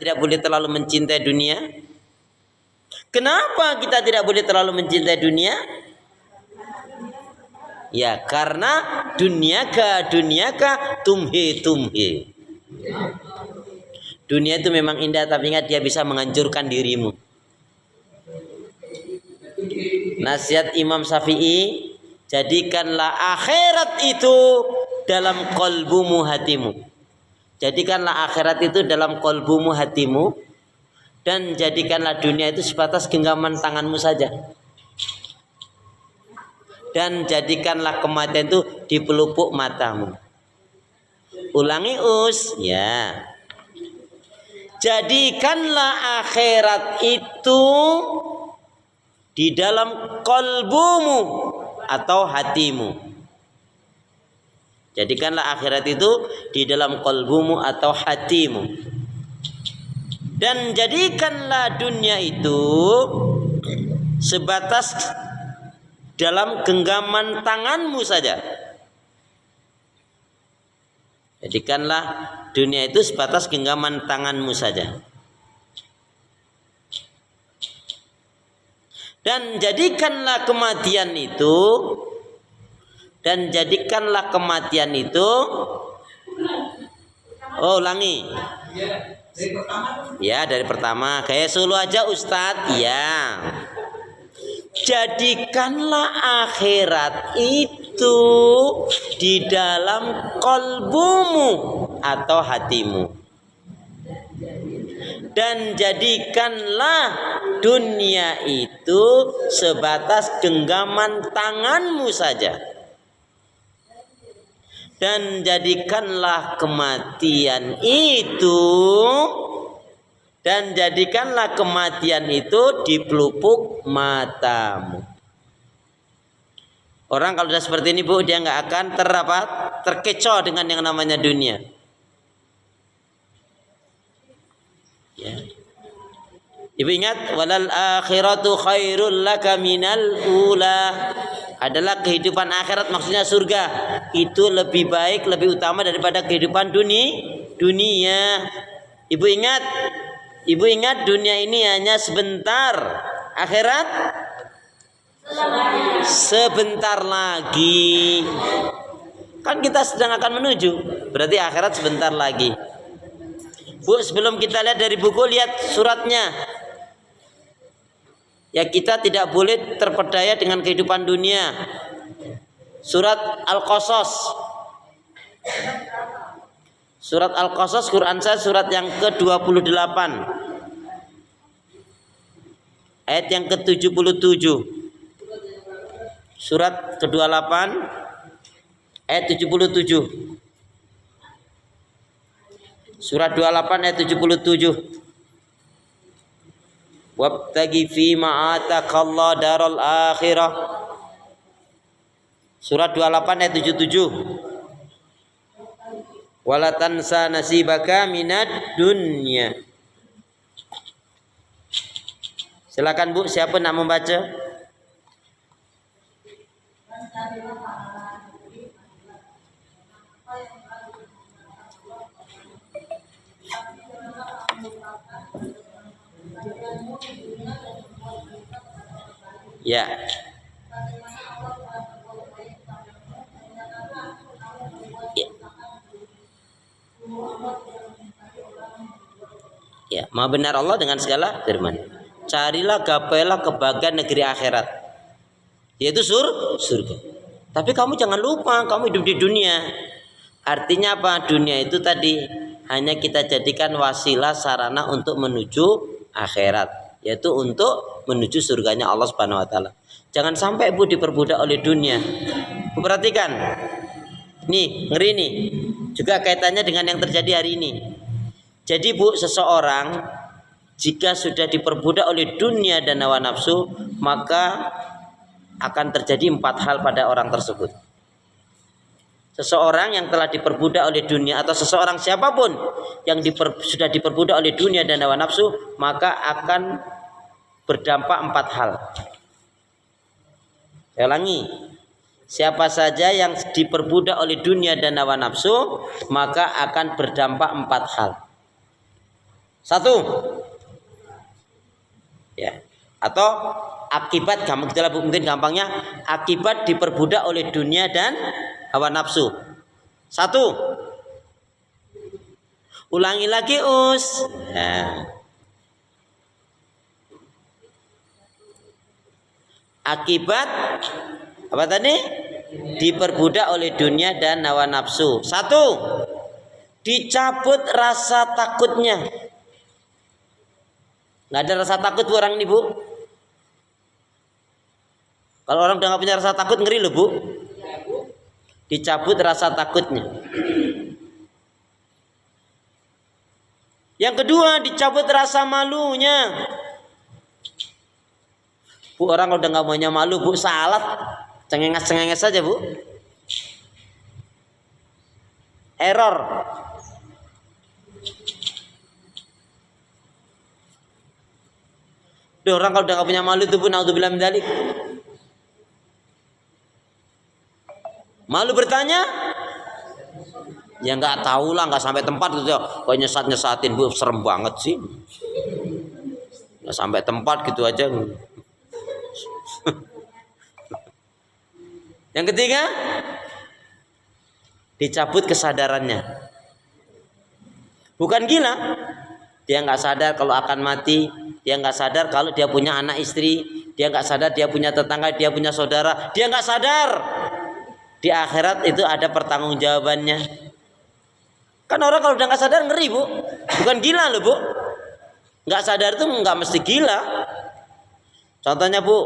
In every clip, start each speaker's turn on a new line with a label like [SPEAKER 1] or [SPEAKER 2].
[SPEAKER 1] tidak boleh terlalu mencintai dunia? Kenapa kita tidak boleh terlalu mencintai dunia? Ya, karena dunyaka tumhi. Dunia itu memang indah, tapi ingat dia bisa menghancurkan dirimu. Nasihat Imam Syafi'i, jadikanlah akhirat itu dalam qalbumu hatimu. Jadikanlah akhirat itu dalam qalbumu hatimu, dan jadikanlah dunia itu sebatas genggaman tanganmu saja. Dan jadikanlah kematian itu di pelupuk matamu. Ulangi ya. Jadikanlah akhirat itu di dalam qalbumu atau hatimu. Jadikanlah akhirat itu di dalam qalbumu atau hatimu. Dan jadikanlah dunia itu sebatas dalam genggaman tanganmu saja. Jadikanlah dunia itu sebatas genggaman tanganmu saja. Dan jadikanlah kematian itu, ulangi. Ya, dari pertama. Kayak solo aja Ustadz. Ya. Jadikanlah akhirat itu di dalam qalbumu atau hatimu. Dan jadikanlah dunia itu sebatas genggaman tanganmu saja. Dan jadikanlah kematian itu di pelupuk matamu. Orang kalau sudah seperti ini, Bu, dia nggak akan terkecoh dengan yang namanya dunia. Ya. Ibu ingat, walal akhiratu khairul laka minal ula. Adalah kehidupan akhirat, maksudnya surga. Itu lebih baik, lebih utama daripada kehidupan dunia. Ibu ingat dunia ini hanya sebentar. Akhirat sebentar lagi. Kan kita sedang akan menuju. Berarti akhirat sebentar lagi. Bu, sebelum kita lihat dari buku, lihat suratnya. Ya, kita tidak boleh terpedaya dengan kehidupan dunia. Surat Al-Qasas. Surat Al-Qasas, Quran saya surat yang ke-28. Ayat yang ke-77. Surat ke-28 ayat 77. Surat 28 ayat 77. Wabtagi fi ma'atakallah daral akhirah. Surat 28 ayat 77. Wala tansa nasibaka minad dunya. Silakan Bu, siapa nak membaca? Ya. Ya, maha benar Allah dengan segala firman. Carilah, gapailah kebahagiaan negeri akhirat, yaitu surga. Tapi kamu jangan lupa, kamu hidup di dunia. Artinya apa? Dunia itu tadi hanya kita jadikan wasilah, sarana untuk menuju akhirat, yaitu untuk menuju surganya Allah Subhanahu wa taala. Jangan sampai Bu diperbudak oleh dunia. Bu, perhatikan. Nih, ngeri nih. Juga kaitannya dengan yang terjadi hari ini. Jadi Bu, seseorang jika sudah diperbudak oleh dunia dan hawa nafsu, maka akan terjadi 4 hal pada orang tersebut. Seseorang yang telah diperbudak oleh dunia, atau seseorang siapapun yang sudah diperbudak oleh dunia dan hawa nafsu, maka akan berdampak 4 hal. Saya ulangi, siapa saja yang diperbudak oleh dunia dan hawa nafsu, maka akan berdampak 4 hal. Satu. Ya. Atau akibat, mungkin gampangnya, akibat diperbudak oleh dunia dan hawa nafsu. Satu. Ulangi lagi, Us. Nah. Akibat apa tadi? Diperbudak oleh dunia dan hawa nafsu. Satu. Dicabut rasa takutnya. Nggak ada rasa takut bu orang ini bu. Kalau orang udah nggak punya rasa takut, ngeri loh bu. Dicabut rasa takutnya. Yang kedua, dicabut rasa malunya. Bu, orang kalau udah nggak punya malu bu, salat cengenges saja bu. Error. Duh, orang kalau udah nggak punya malu itu bu, naudzubillah min dzalik. Malu bertanya? Ya nggak tahu lah, nggak sampai tempat gitu ya. Kok nyesat-nyesatin bu, serem banget sih. Nggak sampai tempat gitu aja. Yang ketiga, dicabut kesadarannya. Bukan gila, dia nggak sadar kalau akan mati, dia nggak sadar kalau dia punya anak istri, dia nggak sadar dia punya tetangga, dia punya saudara, dia nggak sadar di akhirat itu ada pertanggungjawabannya. Kan orang kalau udah nggak sadar ngeri bu, bukan gila loh bu. Nggak sadar itu nggak mesti gila. Contohnya bu,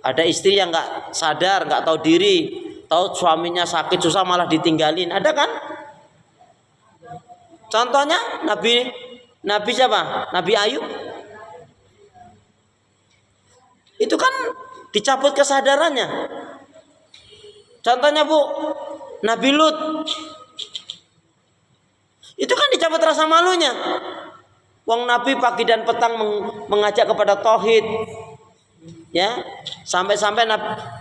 [SPEAKER 1] ada istri yang nggak sadar, nggak tahu diri, tahu suaminya sakit susah malah ditinggalin, ada kan? Contohnya Nabi siapa? Nabi Ayub. Itu kan dicabut kesadarannya. Contohnya bu, Nabi Lut. Itu kan dicabut rasa malunya. Wong Nabi pagi dan petang mengajak kepada tauhid. Ya, sampai-sampai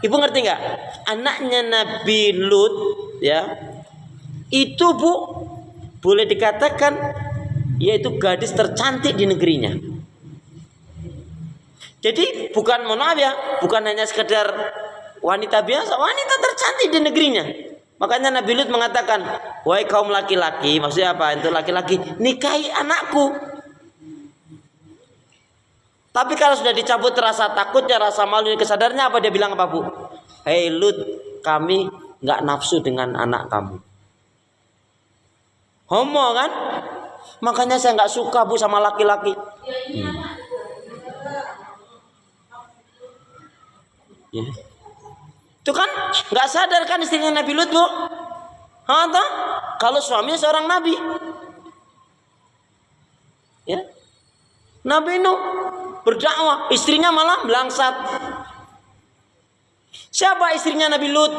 [SPEAKER 1] Ibu ngerti nggak? Anaknya Nabi Lut, ya, itu bu boleh dikatakan yaitu gadis tercantik di negerinya. Jadi bukan, mohon maaf ya, bukan hanya sekedar wanita biasa, wanita tercantik di negerinya. Makanya Nabi Lut mengatakan, wahai kaum laki-laki, maksudnya apa? Itu laki-laki, nikahi anakku. Tapi kalau sudah dicabut rasa takutnya, rasa malu, kesadarannya, apa dia bilang apa bu? Hei Lut, kami nggak nafsu dengan anak kamu. Homo kan? Makanya saya nggak suka bu sama laki-laki. Ya. Itu kan nggak sadar kan istrinya Nabi Lut bu? Atau kalau suaminya seorang nabi, ya, Nabi Nuh berdakwah, istrinya malah melangsat. Siapa istrinya Nabi Lut?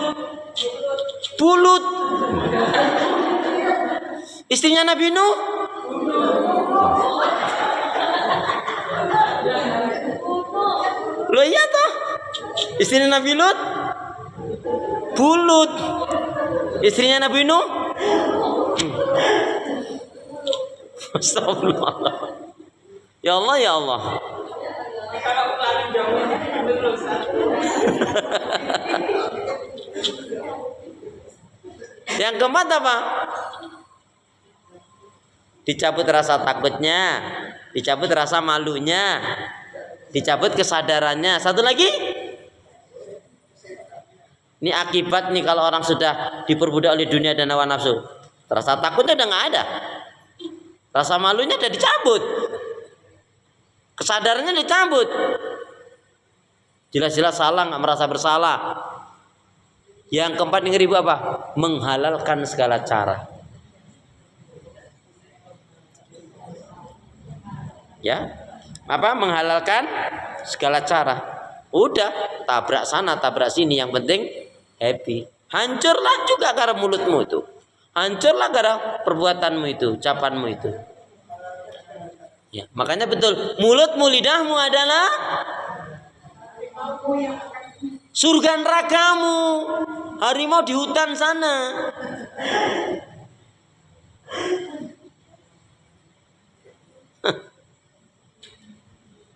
[SPEAKER 1] Bulut. Istrinya Nabi Nuh? Loh iya toh? Istrinya Nabi Lut? Bulut. Istrinya Nabi Nuh? Astagfirullah. Ya Allah, ya Allah. Yang keempat apa? Dicabut rasa takutnya, dicabut rasa malunya, dicabut kesadarannya. Satu lagi, ini akibat nih kalau orang sudah diperbudak oleh dunia dan hawa nafsu. Rasa takutnya udah nggak ada, rasa malunya udah dicabut, kesadarannya dicabut. Jelas-jelas salah, nggak merasa bersalah. Yang keempat ini ibu apa? Menghalalkan segala cara. Ya, apa? Menghalalkan segala cara. Udah, tabrak sana, tabrak sini. Yang penting happy. Hancurlah juga gara mulutmu itu. Hancurlah gara perbuatanmu itu, ucapanmu itu. Ya, makanya betul, mulutmu, lidahmu adalah surga nerakamu. Harimau di hutan sana.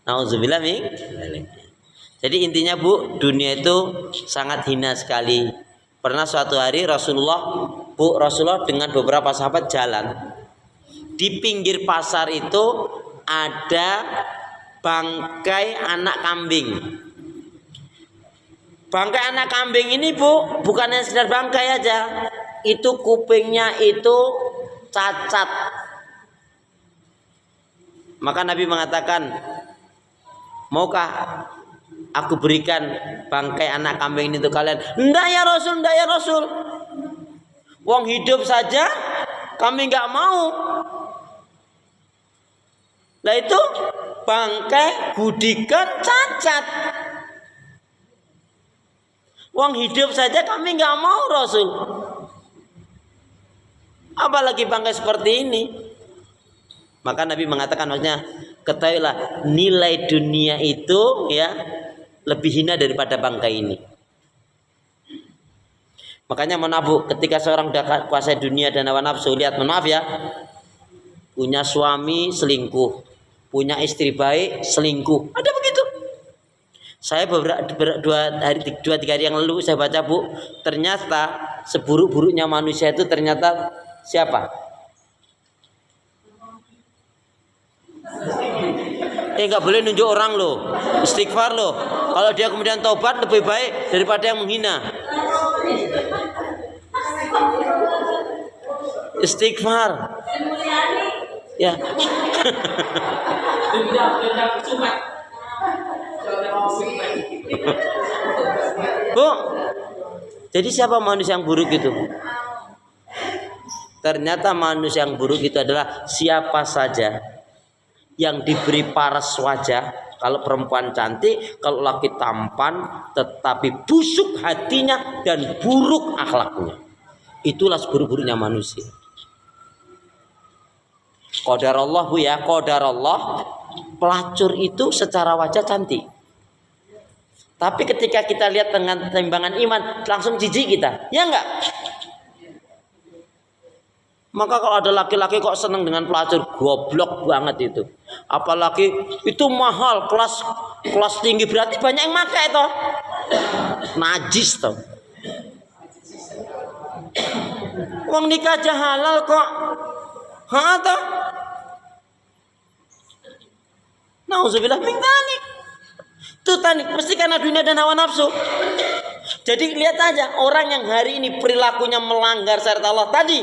[SPEAKER 1] Nauzubillah min dzalik. Jadi intinya Bu, dunia itu sangat hina sekali. Pernah suatu hari Rasulullah dengan beberapa sahabat jalan. Di pinggir pasar itu ada bangkai anak kambing. Bangkai anak kambing ini Bu, bukan hanya sekedar bangkai aja. Itu kupingnya itu cacat. Maka Nabi mengatakan, maukah aku berikan bangkai anak kambing ini untuk kalian? Enggak ya Rasul, enggak ya Rasul. Wong hidup saja kami enggak mau. Lah itu bangkai gudikan cacat. Wong hidup saja kami enggak mau Rasul. Apalagi bangkai seperti ini. Maka Nabi mengatakan, maksudnya ketahuilah nilai dunia itu ya lebih hina daripada bangkai ini. Makanya mohon maaf Bu, ketika seorang sudah kuasai dunia dan hawa nafsu, lihat, mohon maaf ya, punya suami selingkuh, punya istri baik selingkuh, ada begitu. Saya dua tiga hari yang lalu saya baca Bu, ternyata seburuk-buruknya manusia itu ternyata siapa? Nggak boleh nunjuk orang loh, istighfar loh. Kalau dia kemudian taubat lebih baik daripada yang menghina. Istighfar. Ya. Bu, jadi siapa manusia yang buruk itu? Ternyata manusia yang buruk itu adalah siapa saja yang diberi paras wajah. Kalau perempuan cantik, kalau laki tampan, tetapi busuk hatinya dan buruk akhlaknya. Itulah seburuk-buruknya manusia. Qadarullah Bu ya, qadarullah, pelacur itu secara wajah cantik. Tapi ketika kita lihat dengan timbangan iman, langsung jijik kita. Ya enggak? Maka kalau ada laki-laki kok seneng dengan pelacur, goblok banget itu. Apalagi itu mahal, kelas tinggi, berarti banyak yang pakai toh. Najis toh. Uang nikah aja halal kok. Ha toh? Nauzubillah min dzalik. Itu tadi mesti karena dunia dan hawa nafsu. Jadi lihat aja orang yang hari ini perilakunya melanggar syariat Allah tadi,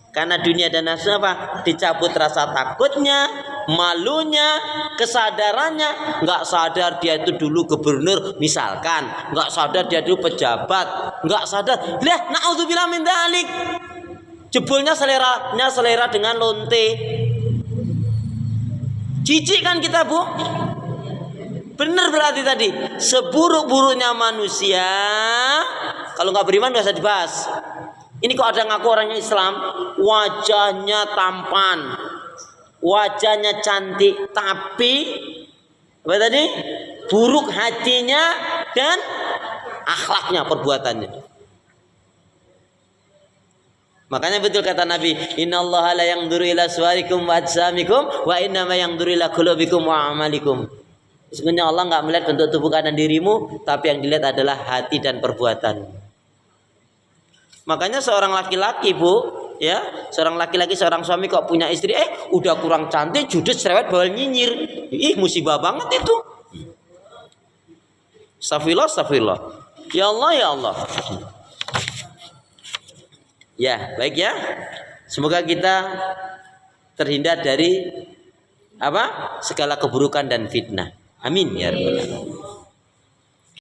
[SPEAKER 1] karena dunia dan nafsu apa? Dicabut rasa takutnya, malunya, kesadarannya. Nggak sadar dia itu dulu gubernur misalkan, nggak sadar dia dulu pejabat, nggak sadar. Lah, naudzubillah min dzalik. Jebulnya selera dengan lonte. Jijik kan kita Bu? Benar berarti tadi seburuk-buruknya manusia kalau nggak beriman nggak usah dibahas. Ini kok ada ngaku orangnya Islam, wajahnya tampan, wajahnya cantik, tapi apa tadi? Buruk hatinya dan akhlaknya, perbuatannya. Makanya betul kata Nabi, innallaha la yanzuru ila suwarikum wa ajsamikum wa innama yanzuru ila qulubikum wa amalikum. Sebenarnya Allah nggak melihat bentuk tubuh dan dirimu, tapi yang dilihat adalah hati dan perbuatan. Makanya seorang laki-laki Bu, ya, seorang laki-laki, seorang suami kok punya istri, udah kurang cantik, judes, cerewet, bawel nyinyir. Musibah banget itu. Astagfirullah. Ya Allah, ya Allah. Ya, baik ya. Semoga kita terhindar dari apa? Segala keburukan dan fitnah. Amin ya rabbal alamin.